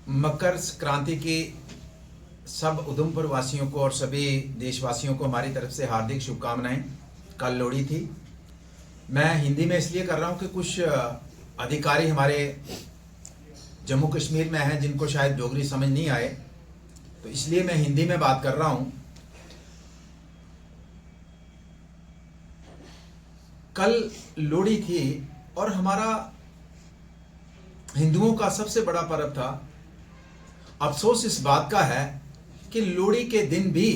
मकर संक्रांति की सब उधमपुर वासियों को और सभी देशवासियों को हमारी तरफ से हार्दिक शुभकामनाएं। कल लोहड़ी थी। मैं हिंदी में इसलिए कर रहा हूं कि कुछ अधिकारी हमारे जम्मू कश्मीर में हैं जिनको शायद डोगरी समझ नहीं आए, तो इसलिए मैं हिंदी में बात कर रहा हूं। कल लोहड़ी थी और हमारा हिंदुओं का सबसे बड़ा पर्व था। अफसोस इस बात का है कि लोहड़ी के दिन भी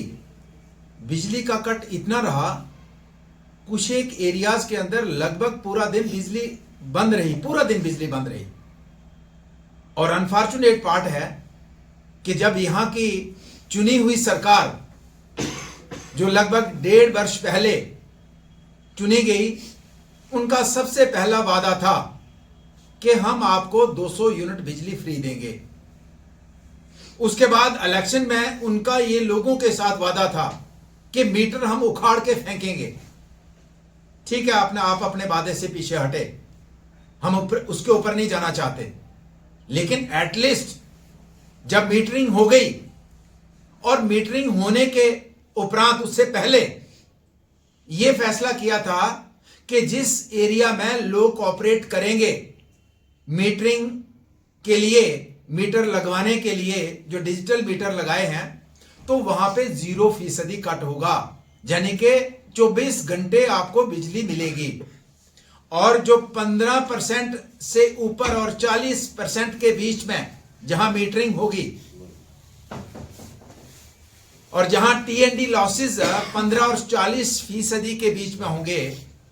बिजली का कट इतना रहा, कुछ एक एरियाज के अंदर लगभग पूरा दिन बिजली बंद रही, पूरा दिन बिजली बंद रही। और अनफॉर्चुनेट पार्ट है कि जब यहां की चुनी हुई सरकार, जो लगभग 1.5 वर्ष पहले चुनी गई, उनका सबसे पहला वादा था कि हम आपको 200 यूनिट बिजली फ्री देंगे। उसके बाद इलेक्शन में उनका ये लोगों के साथ वादा था कि मीटर हम उखाड़ के फेंकेंगे। ठीक है, आप अपने वादे से पीछे हटे, हम उसके ऊपर नहीं जाना चाहते, लेकिन एटलीस्ट जब मीटरिंग हो गई और मीटरिंग होने के उपरांत उससे पहले यह फैसला किया था कि जिस एरिया में लोग ऑपरेट करेंगे मीटरिंग के लिए, मीटर लगवाने के लिए जो डिजिटल मीटर लगाए हैं, तो वहां पे 0% कट होगा, यानी कि 24 घंटे आपको बिजली मिलेगी। और जो 15% से ऊपर और 40% के बीच में जहां मीटरिंग होगी और जहां टीएनडी लॉसेस 15 और 40% के बीच में होंगे,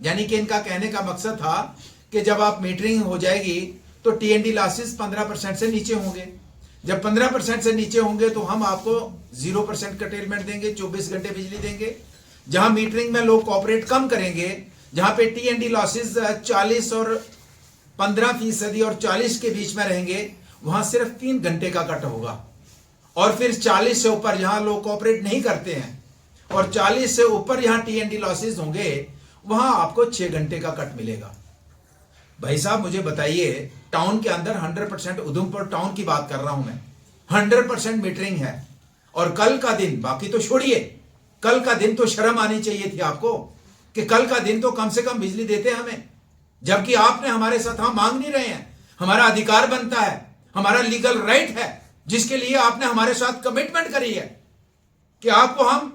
यानी कि इनका कहने का मकसद था कि जब आप मीटरिंग हो जाएगी तो टीएनडी लॉसेस 15% से नीचे होंगे। जब 15% से नीचे होंगे तो हम आपको 0% कटेलमेंट देंगे, 24 घंटे बिजली देंगे। जहां मीटरिंग में लोग कॉपरेट कम करेंगे, जहां पे टीएनडी लॉसेस 40 और 15% और 40 के बीच में रहेंगे, वहां सिर्फ 3 घंटे का कट होगा। और फिर 40 से ऊपर जहां लोग कॉपरेट नहीं करते हैं और 40 से ऊपर यहां टीएनडी लॉसेस होंगे, वहां आपको 6 घंटे का कट मिलेगा। भाई साहब, मुझे बताइए, टाउन के अंदर 100%, उधमपुर टाउन की बात कर रहा हूं मैं, 100% मीटरिंग है। और कल का दिन, बाकी तो छोड़िए, कल का दिन तो शर्म आनी चाहिए थी आपको कि कल का दिन तो कम से कम बिजली देते हमें, जबकि आपने हमारे साथ, हम मांग नहीं रहे हैं, हमारा अधिकार बनता है, हमारा लीगल राइट है, जिसके लिए आपने हमारे साथ कमिटमेंट करी है कि आपको हम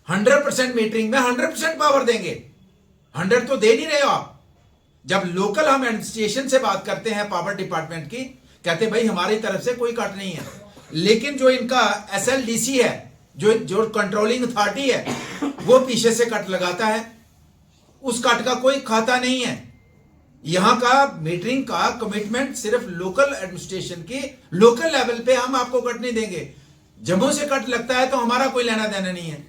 100% मीटरिंग में 100% पावर देंगे। 100 तो दे नहीं रहे हो आप। जब लोकल हम एडमिनिस्ट्रेशन से बात करते हैं पावर डिपार्टमेंट की, कहते भाई हमारी तरफ से कोई कट नहीं है, लेकिन जो इनका एसएलडीसी है, जो कंट्रोलिंग अथॉरिटी है, वो पीछे से कट लगाता है। उस कट का कोई खाता नहीं है। यहां का मीटरिंग का कमिटमेंट सिर्फ लोकल एडमिनिस्ट्रेशन की, लोकल लेवल पे हम आपको कट नहीं देंगे। जम्मू से कट लगता है तो हमारा कोई लेना देना नहीं है।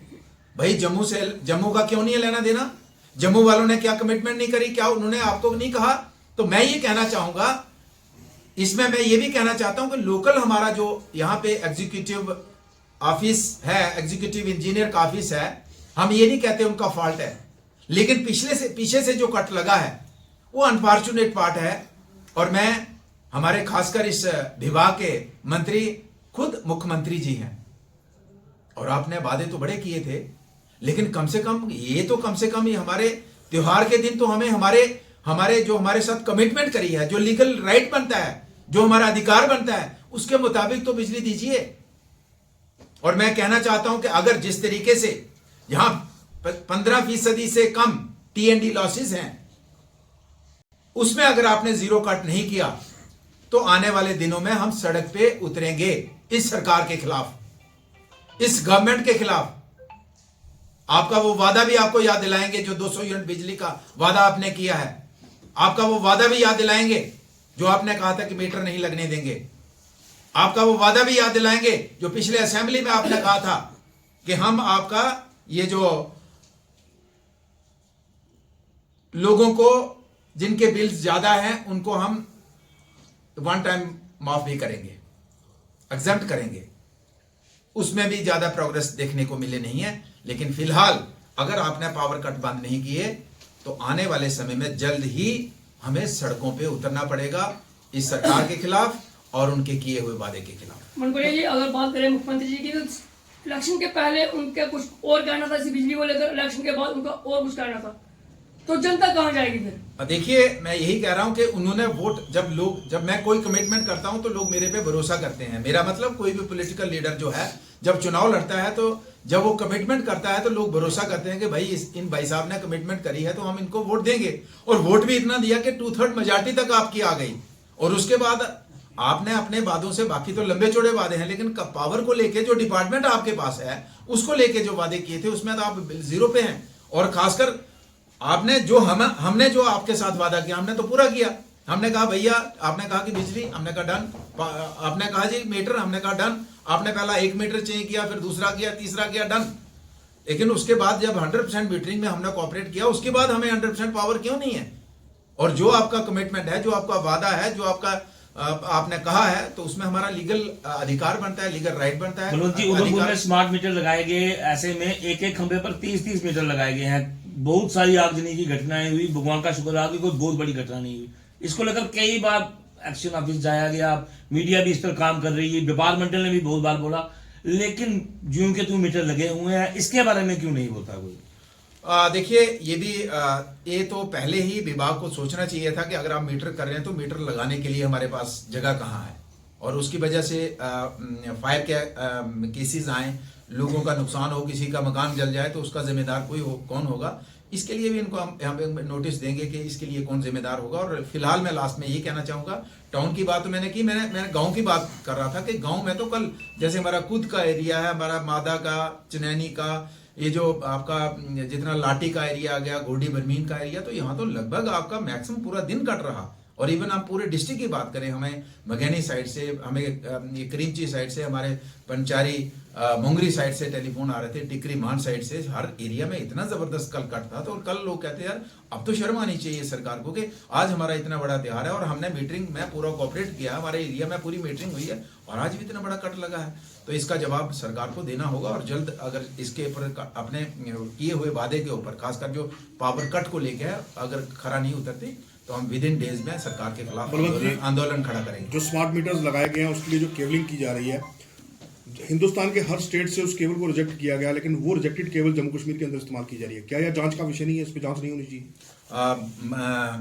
भाई जम्मू का क्यों नहीं है लेना देना? जम्मू वालों ने क्या कमिटमेंट नहीं करी? क्या उन्होंने आपको नहीं कहा? तो मैं ये कहना चाहूंगा, इसमें मैं ये भी कहना चाहता हूं कि लोकल हमारा जो यहां पे एग्जीक्यूटिव ऑफिस है, एग्जीक्यूटिव इंजीनियर का ऑफिस है, हम ये नहीं कहते उनका फॉल्ट है, लेकिन पीछे से जो कट लगा है वो अनफॉर्चुनेट पार्ट है। और मैं, हमारे खासकर इस विभाग के मंत्री खुद मुख्यमंत्री जी हैं, और आपने वादे तो बड़े किए थे, लेकिन कम से कम ये हमारे त्योहार के दिन तो हमें हमारे जो हमारे साथ कमिटमेंट करी है, जो लीगल राइट बनता है, जो हमारा अधिकार बनता है, उसके मुताबिक तो बिजली दीजिए। और मैं कहना चाहता हूं कि अगर जिस तरीके से यहां 15% से कम टीएनडी लॉसेस हैं, उसमें अगर आपने 0 कट नहीं किया, तो आने वाले दिनों में हम सड़क पे उतरेंगे इस सरकार के खिलाफ, इस गवर्नमेंट के खिलाफ। आपका वो वादा भी आपको याद दिलाएंगे, जो 200 यूनिट बिजली का वादा आपने किया है, आपका वो वादा भी याद दिलाएंगे जो आपने कहा था कि मीटर नहीं लगने देंगे। आपका वो वादा भी याद दिलाएंगे जो पिछले असेंबली में आपने कहा था कि हम आपका ये जो लोगों को जिनके बिल्स ज्यादा हैं, उनको हम 1 टाइम माफ भी करेंगे, एग्जम्प्ट करेंगे। उसमें भी ज्यादा प्रोग्रेस देखने को मिले नहीं है। लेकिन फिलहाल अगर आपने पावर कट बंद नहीं किए, तो आने वाले समय में जल्द ही हमें सड़कों पे उतरना पड़ेगा इस सरकार के खिलाफ और उनके किए हुए वादे के खिलाफ। मनकोड़िया जी, अगर बात करें मुख्यमंत्री जी की, तो इलेक्शन के पहले उनका कुछ और कहना था इसी बिजली को लेकर, इलेक्शन के बाद उनका और कुछ कहना था, तो जनता कहाँ जाएगी फिर? देखिए, मैं यही कह रहा हूं कि उन्होंने वोट, जब मैं कोई कमिटमेंट करता हूं तो लोग मेरे पे भरोसा करते हैं। मेरा मतलब कोई भी पॉलिटिकल लीडर जो है जब चुनाव लड़ता है तो जब वो कमिटमेंट करता है तो लोग भरोसा करते हैं कि भाई इन भाई साहब ने कमिटमेंट करी है तो हम इनको वोट देंगे। और वोट भी इतना दिया कि 2/3 मेजॉरिटी तक आपकी आ गई। और उसके बाद आपने अपने वादों से, बाकी तो लंबे चौड़े वादे हैं, लेकिन पावर को लेके जो डिपार्टमेंट आपके पास है उसको लेके जो वादे किए थे उसमें तो आप जीरो पे हैं। और खासकर आपने जो हमने जो आपके साथ वादा किया हमने तो पूरा किया। हमने कहा भैया, आपने कहा कि बिजली, हमने कहा डन। आपने कहा जी मीटर, हमने कहा डन। आपने पहला 1 मीटर चेंज किया, फिर दूसरा किया, तीसरा किया, डन। लेकिन उसके बाद जब 100% मीटरिंग में हमने कोऑपरेट किया, उसके बाद हमें 100% पावर क्यों नहीं है? और जो आपका कमिटमेंट है, जो आपका वादा है, जो आपका आपने कहा है, तो उसमें हमारा लीगल अधिकार बनता है, लीगल राइट बनता है। बलवंत जी, उधमपुर में स्मार्ट मीटर लगाए गए, ऐसे में एक एक खंभे पर 30-30 मीटर लगाए गए हैं। बहुत सारी आगजनी की घटनाएं हुई, भगवान का शुक्र है कोई बहुत बड़ी घटना नहीं हुई। इसको लेकर कई बार एक्शन ऑफिस जाया गया, मीडिया भी इस पर काम कर रही है, व्यापार मंडल ने भी बहुत बार बोला, लेकिन ज्यों के त्यों मीटर लगे हुए हैं। इसके बारे में क्यों नहीं बोलता कोई? देखिए, ये तो पहले ही विभाग को सोचना चाहिए था कि अगर आप मीटर कर रहे हैं तो मीटर लगाने के लिए हमारे पास जगह कहाँ है। और उसकी वजह से फायर के केसेस आए, लोगों का नुकसान हो, किसी का मकान जल जाए तो उसका जिम्मेदार कौन होगा। इसके लिए भी इनको हम यहाँ पे नोटिस देंगे कि इसके लिए कौन जिम्मेदार होगा। और फिलहाल मैं लास्ट में यही कहना चाहूँगा, टाउन की बात तो मैंने की, मैंने गांव की बात कर रहा था कि गांव में तो कल जैसे हमारा खुद का एरिया है, हमारा मादा का, चनैनी का, ये जो आपका जितना लाठी का एरिया आ गया, गोडी बरमीन का एरिया, तो यहाँ तो लगभग आपका मैक्सिमम पूरा दिन कट रहा। और इवन आप पूरे डिस्ट्रिक्ट की बात करें, हमें मगैनी साइड से, हमें करीमची साइड से, हमारे पंचारी मोंगरी साइड से टेलीफोन आ रहे थे, टिकरी मान साइड से, हर एरिया में इतना जबरदस्त कल कट था। तो कल लोग कहते हैं यार अब तो शर्म आनी चाहिए सरकार को कि आज हमारा इतना बड़ा त्योहार है और हमने मीटरिंग में पूरा कोऑपरेट किया, हमारे एरिया में पूरी मीटरिंग हुई है और आज भी इतना बड़ा कट लगा है। तो इसका जवाब सरकार को देना होगा। और जल्द अगर इसके ऊपर अपने किए हुए वादे के ऊपर, खासकर जो पावर कट को लेके है, अगर खरा नहीं उतरती तो हम विद इन डेज में सरकार के खिलाफ आंदोलन खड़ा करेंगे। जो स्मार्ट मीटर्स लगाए गए हैं उसके लिए जो केबलिंग की जा रही है, हिंदुस्तान के हर स्टेट से उस केबल को रिजेक्ट किया गया, लेकिन वो रिजेक्टेड केबल जम्मू कश्मीर के अंदर इस्तेमाल की जा रही है। क्या यह जांच का विषय नहीं है? इस पर जांच नहीं होनी चाहिए?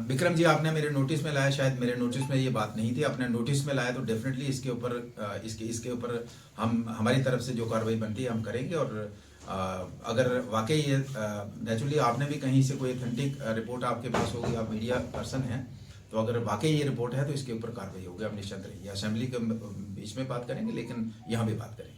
विक्रम जी, आपने मेरे नोटिस में लाया, शायद मेरे नोटिस में ये बात नहीं थी, आपने नोटिस में लाया तो डेफिनेटली इसके ऊपर हम हमारी तरफ से जो कार्रवाई बनती है हम करेंगे। और अगर वाकई ये नेचुरली आपने भी कहीं से कोई ऑथेंटिक रिपोर्ट आपके पास होगी, आप मीडिया पर्सन हैं, तो अगर वाकई ये रिपोर्ट है तो इसके ऊपर कार्रवाई होगी, आप निश्चिंत रहिए। असेंबली के बीच में बात करेंगे, लेकिन यहाँ भी बात करेंगे।